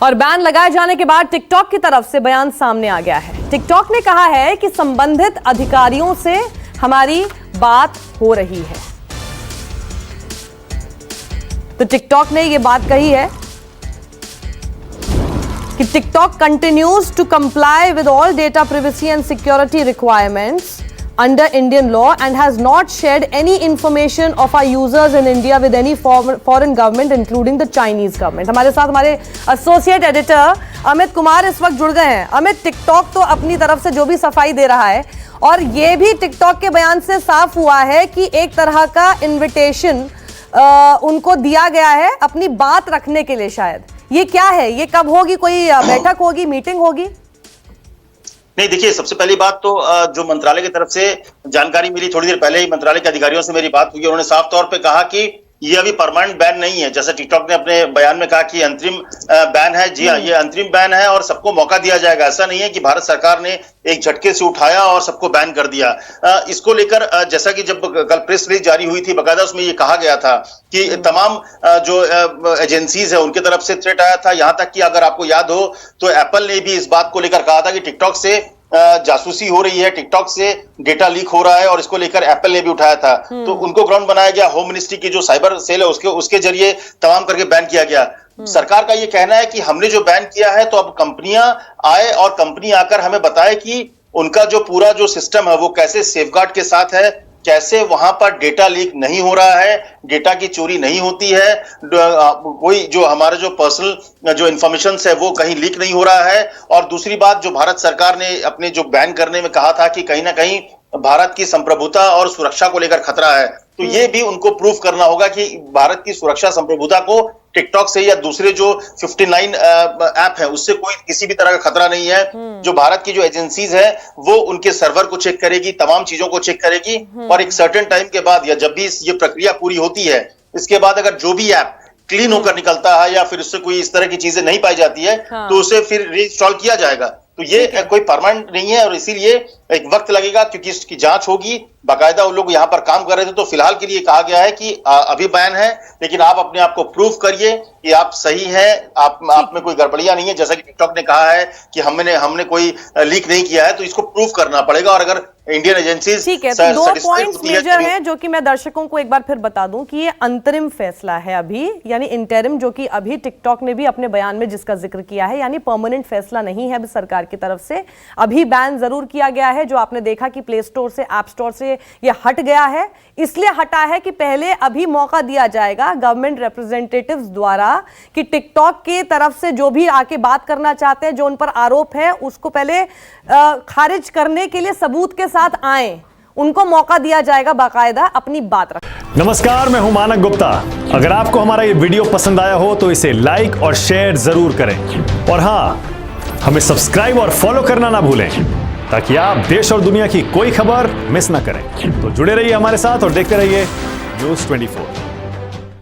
और बैन लगाए जाने के बाद टिकटॉक की तरफ से बयान सामने आ गया है। टिकटॉक ने कहा है कि संबंधित अधिकारियों से हमारी बात हो रही है। तो टिकटॉक ने यह बात कही है कि TikTok continues to comply with all data privacy and security requirements under Indian law and has not shared any information of our users in India with any foreign government including the Chinese government। हमारे साथ हमारे associate editor Amit Kumar इस वक्त जुड़ गए हैं। Amit, TikTok तो अपनी तरफ से जो भी सफाई दे रहा है और ये भी टिकटॉक के बयान से साफ हुआ है कि एक तरह का इन्विटेशन उनको दिया गया है अपनी बात रखने के लिए। शायद ये क्या है, ये कब होगी, कोई बैठक होगी, मीटिंग होगी? नहीं, देखिए, सबसे पहली बात तो जो मंत्रालय की तरफ से जानकारी मिली, थोड़ी देर पहले ही मंत्रालय के अधिकारियों से मेरी बात हुई। उन्होंने साफ तौर पे कहा कि ये अभी परमानेंट बैन नहीं है, जैसा टिकटॉक ने अपने बयान में कहा कि अंतरिम बैन है। जी हाँ, ये अंतरिम बैन है और सबको मौका दिया जाएगा। ऐसा नहीं है कि भारत सरकार ने एक झटके से उठाया और सबको बैन कर दिया। इसको लेकर जैसा कि जब कल प्रेस रिलीज जारी हुई थी, बकायदा उसमें ये कहा गया था कि तमाम जो एजेंसीज है उनके तरफ से थ्रेट आया था। यहां तक कि अगर आपको याद हो तो एप्पल ने भी इस बात को लेकर कहा था कि टिकटॉक से जासूसी हो रही है, टिकटॉक से डेटा लीक हो रहा है, और इसको लेकर एप्पल ने भी उठाया था। तो उनको ग्राउंड बनाया गया। होम मिनिस्ट्री की जो साइबर सेल है उसके जरिए तमाम करके बैन किया गया। सरकार का ये कहना है कि हमने जो बैन किया है तो अब कंपनियां आए और कंपनी आकर हमें बताए कि उनका जो पूरा जो सिस्टम है वो कैसे सेफगार्ड के साथ है, कैसे वहां पर डेटा लीक नहीं हो रहा है, डेटा की चोरी नहीं होती है, कोई जो हमारा जो पर्सनल जो इंफॉर्मेशन है वो कहीं लीक नहीं हो रहा है। और दूसरी बात, जो भारत सरकार ने अपने जो बैन करने में कहा था कि कहीं ना कहीं भारत की संप्रभुता और सुरक्षा को लेकर खतरा है, तो ये भी उनको प्रूफ करना होगा कि भारत की सुरक्षा संप्रभुता को टिकटॉक से या दूसरे जो 59 ऐप है उससे कोई किसी भी तरह का खतरा नहीं है। जो भारत की जो एजेंसीज है वो उनके सर्वर को चेक करेगी, तमाम चीजों को चेक करेगी, और एक सर्टेन टाइम के बाद या जब भी ये प्रक्रिया पूरी होती है, इसके बाद अगर जो भी ऐप क्लीन होकर निकलता है या फिर उससे कोई इस तरह की चीजें नहीं पाई जाती है तो उसे फिर रीइंस्टॉल किया जाएगा। तो ये कोई परमानेंट नहीं है और इसीलिए एक वक्त लगेगा, क्योंकि इसकी जांच होगी। बाकायदा वो लोग यहाँ पर काम कर रहे थे। तो फिलहाल के लिए कहा गया है कि अभी बैन है, लेकिन आप अपने आप को प्रूव करिए कि आप सही हैं, आप में कोई गड़बड़ियां नहीं है। जैसा कि टिकटॉक ने कहा है कि हमने कोई लीक नहीं किया है, तो इसको प्रूव करना पड़ेगा। और अगर इंडियन एजेंसीज, ठीक है, तो 2 पॉइंट्स मेजर हैं जो कि मैं दर्शकों को एक बार फिर बता दूं कि ये अंतरिम फैसला है अभी, यानी इंटरिम, जो कि अभी टिकटॉक ने भी अपने बयान में जिसका जिक्र किया है, यानी परमानेंट फैसला नहीं है अभी सरकार की तरफ से। अभी बैन जरूर किया गया है, जो आपने देखा कि प्ले स्टोर से, ऐप स्टोर से ये हट गया है। इसलिए हटा है कि पहले अभी मौका दिया जाएगा गवर्नमेंट रिप्रेजेंटेटिव्स द्वारा कि टिकटॉक के तरफ से जो भी आके बात करना चाहते हैं, जो उन पर आरोप है, उसको पहले खारिज करने के लिए सबूत के साथ आए। उनको मौका दिया जाएगा बाकायदा अपनी बात रख। नमस्कार, मैं हूं मानक गुप्ता। अगर आपको हमारा ये वीडियो पसंद आया हो तो इसे लाइक और शेयर जरूर करें, और हां, हमें सब्सक्राइब और फॉलो करना ना भूलें ताकि आप देश और दुनिया की कोई खबर मिस ना करें। तो जुड़े रहिए हमारे साथ और देखते रहिए News 24।